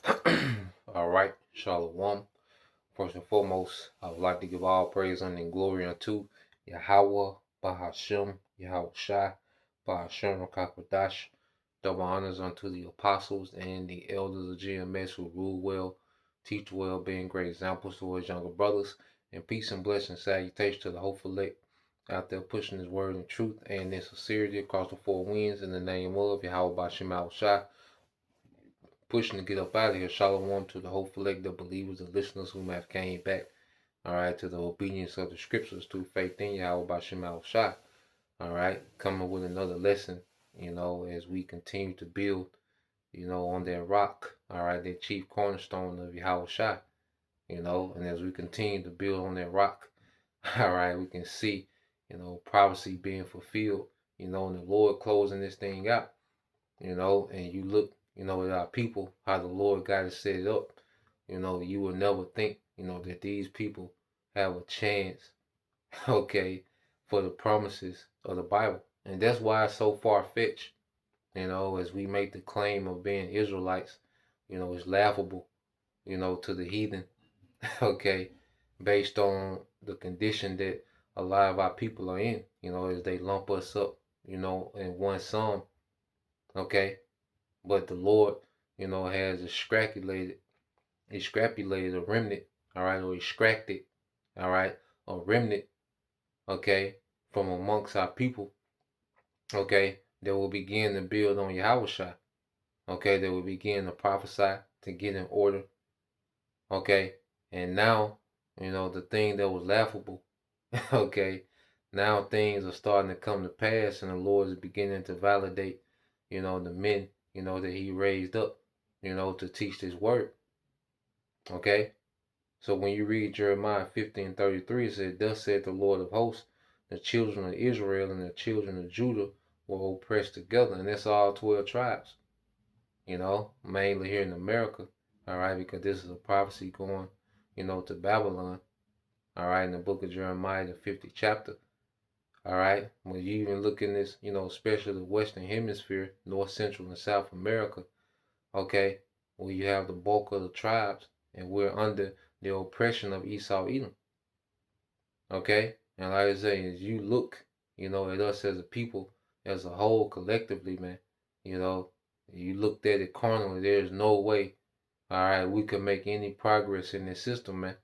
All right, Shalom. First and foremost, I would like to give all praise and glory unto Yahweh, Bahashem, Yahweh Shai, Bahashem Rakakwadash. Double honors unto the apostles and the elders of GMS who rule well, teach well, being great examples to his younger brothers. And peace and blessing, salutation to the hopeful elect out there pushing his word in truth and in sincerity across the four winds in the name of Yahweh Bahashem Shai, pushing to get up out of here. Shalom to the hopeful elect, the believers, the listeners who have came back, all right, to the obedience of the scriptures through faith in Yahweh Bashim Shah. All right, coming with another lesson, as we continue to build, on that rock, all right, that chief cornerstone of Yahweh Shah, and as we continue to build on that rock, all right, we can see, prophecy being fulfilled, and the Lord closing this thing out, and you look, at our people, how the Lord got it set up, you will never think, that these people have a chance, okay, for the promises of the Bible. And that's why it's so far-fetched, as we make the claim of being Israelites, it's laughable, to the heathen, okay, based on the condition that a lot of our people are in, as they lump us up, in one sum, okay. But the Lord, has extrapolated a remnant, all right, or extracted, all right, a remnant, okay, from amongst our people, okay, that will begin to build on Yahushua, okay, that will begin to prophesy, to get in order, okay, and now, the thing that was laughable, okay, now things are starting to come to pass, and the Lord is beginning to validate, the men, that He raised up, to teach this word, okay. So when you read Jeremiah 15:33, it says, "Thus said the Lord of hosts, the children of Israel and the children of Judah were oppressed together." And that's all 12 tribes, mainly here in America, all right, because this is a prophecy going, to Babylon, all right, in the book of Jeremiah, the 50th chapter, all right. When you even look in this, especially the Western Hemisphere, North, Central, and South America, okay, where you have the bulk of the tribes, and we're under the oppression of Esau Edom. Okay? And like I say, as you look, at us as a people, as a whole, collectively, man, you looked at it carnally, there's no way, all right, we could make any progress in this system, man.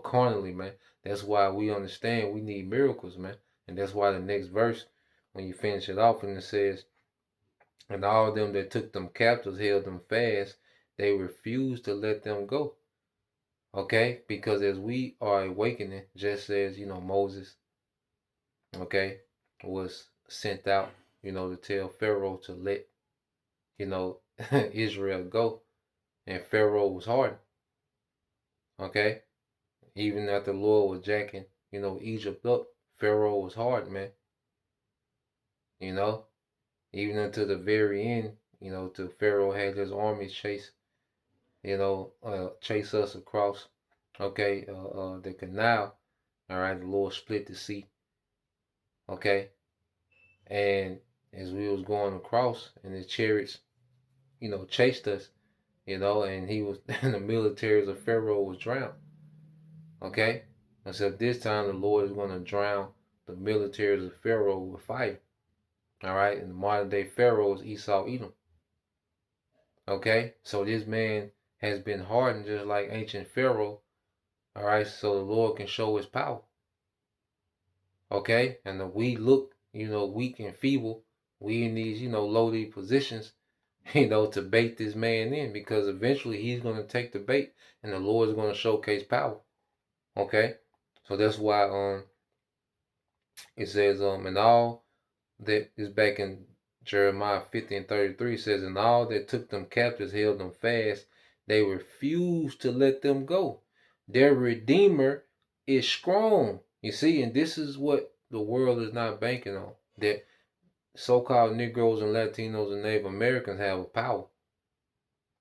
Carnally, man. That's why we understand we need miracles, man. And that's why the next verse, when you finish it off, and it says, "And all them that took them captives held them fast, they refused to let them go." Okay? Because as we are awakening, just as, Moses, okay, was sent out, to tell Pharaoh to let, Israel go. And Pharaoh was hardened. Okay? Even after the Lord was jacking, Egypt up, Pharaoh was hard, man. Even until the very end, till Pharaoh had his armies chase us across, okay, the canal. All right, the Lord split the sea, okay, and as we was going across, and the chariots, chased us, and he was, and the militaries of Pharaoh was drowned, okay. Except this time the Lord is going to drown the militaries of Pharaoh with fire. All right, and the modern day Pharaoh is Esau Edom. Okay, so this man has been hardened just like ancient Pharaoh. All right, so the Lord can show His power. Okay, and we look, weak and feeble. We in these, lowly positions, to bait this man in, because eventually he's going to take the bait, and the Lord is going to showcase power. Okay, so that's why it says and all that is back in Jeremiah 50:33 says, "And all that took them captives held them fast. They refused to let them go. Their Redeemer is strong." You see, and this is what the world is not banking on. That so-called Negroes and Latinos and Native Americans have a power.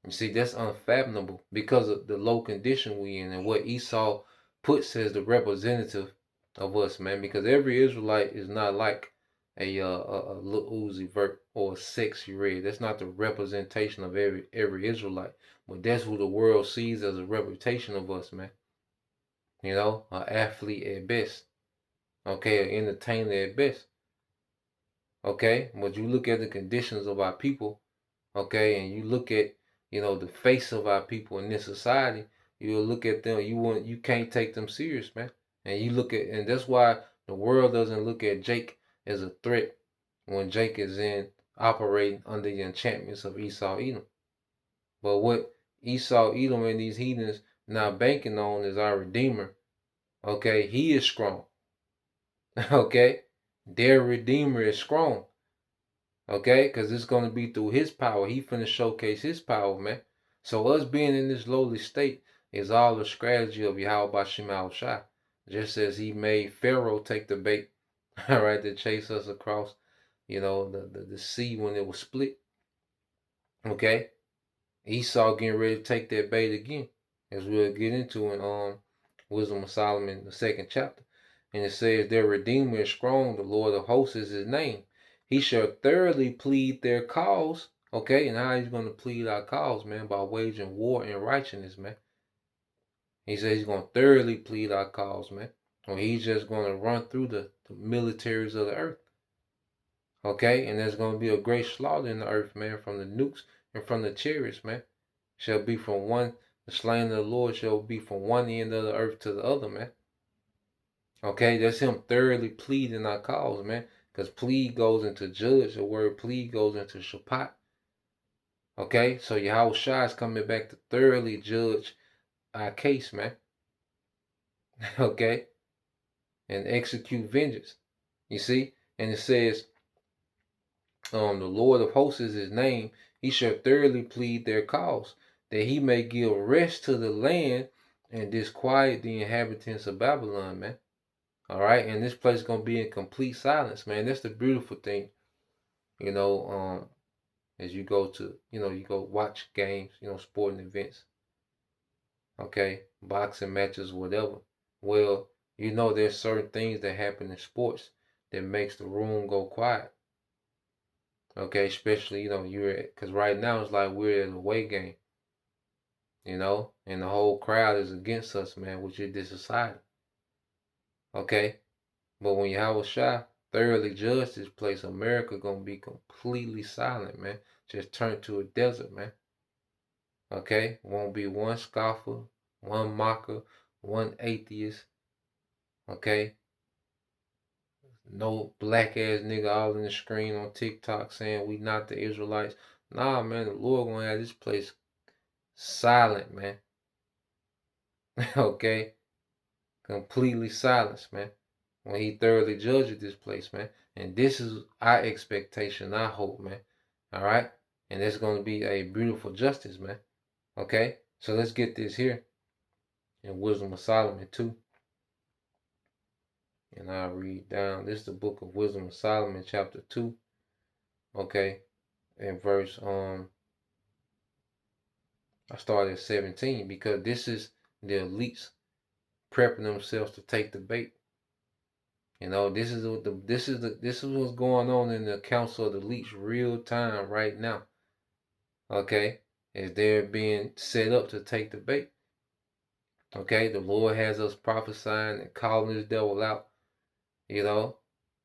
You see, that's unfathomable because of the low condition we in and what Esau puts as the representative of us, man. Because every Israelite is not like a Lil Uzi Vert or a Sexy Red. That's not the representation of every Israelite, but that's who the world sees as a reputation of us, man. You know, an athlete at best, okay, an entertainer at best, okay. But you look at the conditions of our people, okay, and you look at, you know, the face of our people in this society, you'll look at them, you can't take them serious, man. And you look at, and that's why the world doesn't look at Jake as a threat when Jake is in operating under the enchantments of Esau Edom. But what Esau Edom and these heathens now banking on is our Redeemer. Okay, he is strong. Okay, their Redeemer is strong. Okay, because it's going to be through his power. He finna showcase his power, man. So us being in this lowly state is all the strategy of Yahweh Shema Shai. Just as he made Pharaoh take the bait, all right, to chase us across, you know, the sea when it was split. Okay, Esau getting ready to take that bait again, as we'll get into in Wisdom of Solomon, the 2nd chapter. And it says, their Redeemer is strong, the Lord of hosts is his name. He shall thoroughly plead their cause. Okay, and how he's going to plead our cause, man? By waging war and righteousness, man. He says he's going to thoroughly plead our cause, man. Or he's just going to run through the militaries of the earth. Okay, and there's going to be a great slaughter in the earth, man, from the nukes and from the chariots, man. Shall be from one, the slain of the Lord shall be from one end of the earth to the other, man. Okay, that's him thoroughly pleading our cause, man. Because plead goes into judge. The word plead goes into shapat. Okay, so Yahweh Shai is coming back to thoroughly judge our case, man. Okay, and execute vengeance. You see, and it says, the Lord of hosts is his name. He shall thoroughly plead their cause, that he may give rest to the land and disquiet the inhabitants of Babylon, man. All right, and this place is gonna be in complete silence, man. That's the beautiful thing, you know. As you go to, you go watch games, sporting events, okay, boxing matches, whatever. Well, there's certain things that happen in sports that makes the room go quiet. Okay, especially because right now it's like we're at an away game, and the whole crowd is against us, man, which is this society. Okay, but when Yahweh Shai thoroughly judge this place, America gonna be completely silent, man. Just turn to a desert, man. Okay, won't be one scoffer, one mocker, one atheist. Okay, no black ass nigga all in the screen on TikTok saying we not the Israelites. Nah, man, the Lord gonna have this place silent, man. Okay, completely silence, man. When he thoroughly judges this place, man. And this is our expectation, our hope, man. All right, and it's gonna be a beautiful justice, man. Okay, so let's get this here in Wisdom of Solomon 2. And I'll read down. This is the book of Wisdom of Solomon, chapter 2. Okay, and verse I started at 17 because this is the elites prepping themselves to take the bait. This is what's going on in the council of the elites real time right now. Okay, as they're being set up to take the bait. Okay, the Lord has us prophesying and calling this devil out,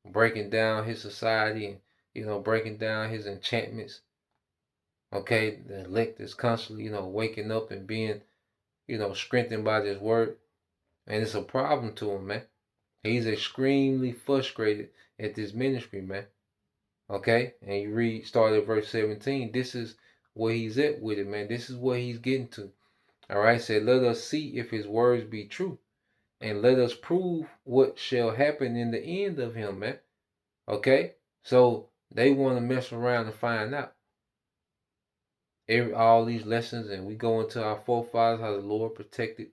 breaking down his society and, breaking down his enchantments. Okay, the elect is constantly, waking up and being, strengthened by this word. And it's a problem to him, man. He's extremely frustrated at this ministry, man. Okay, and you start at verse 17. This is where he's at with it, man. This is what he's getting to. All right, said, let us see if his words be true, and let us prove what shall happen in the end of him, man. Okay, so they want to mess around and find out all these lessons, and we go into our forefathers, how the Lord protected,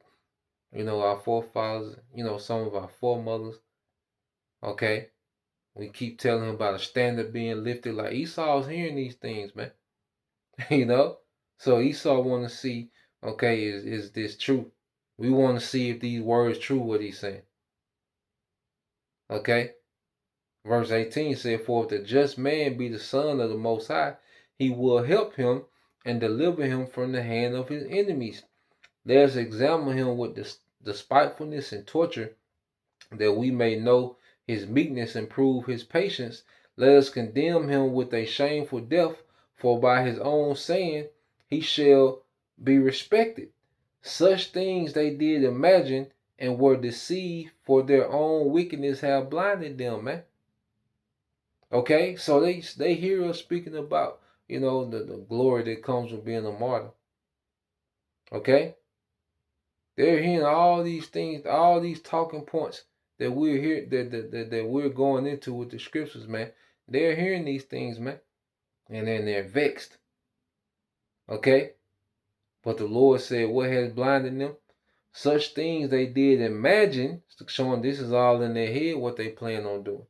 our forefathers, some of our foremothers. Okay, we keep telling him about a standard being lifted. Like Esau's hearing these things, man. So Esau want to see, okay, is this true? We want to see if these words true what he's saying. Okay, Verse 18 said, for if the just man be the son of the Most High, he will help him and deliver him from the hand of his enemies. Let us examine him with despitefulness and torture, that we may know his meekness and prove his patience. Let us condemn him with a shameful death, for by his own saying he shall be respected. Such things they did imagine and were deceived, for their own wickedness have blinded them, man. Okay, so they hear us speaking about, the glory that comes with being a martyr. Okay, they're hearing all these things, all these talking points that we're here that we're going into with the scriptures, man. They're hearing these things, man, and then they're vexed. Okay, but the Lord said, what has blinded them? Such things they did imagine, showing this is all in their head, what they plan on doing.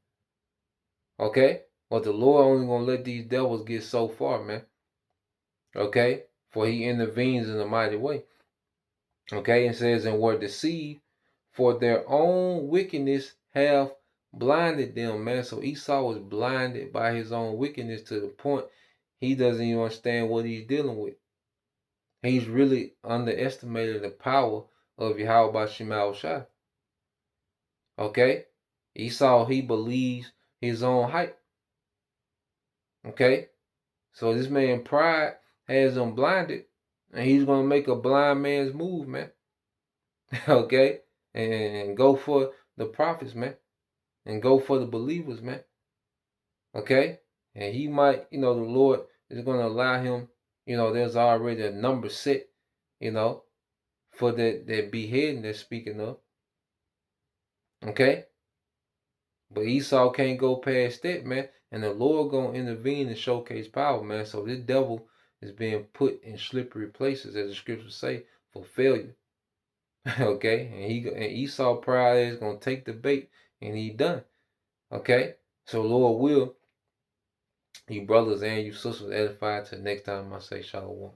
Okay, but the Lord only gonna let these devils get so far, man. Okay, for he intervenes in a mighty way. Okay, it says, and were deceived, for their own wickedness have blinded them, man. So Esau was blinded by his own wickedness to the point he doesn't even understand what he's dealing with. He's really underestimated the power of Yahweh Shema Shai. Okay, Esau, he believes his own hype. Okay, so this man pride has him blinded, and he's gonna make a blind man's move, man. Okay, and go for the prophets, man, and go for the believers, man. Okay, and he might, the Lord is gonna allow him. There's already a number set, for that beheading they're speaking of. Okay, but Esau can't go past that, man, and the Lord gonna intervene and showcase power, man. So this devil is being put in slippery places, as the scriptures say, for failure. Okay, and Esau pride is gonna take the bait, and he done. Okay, so Lord will you brothers and you sisters edify till next time I say shalom.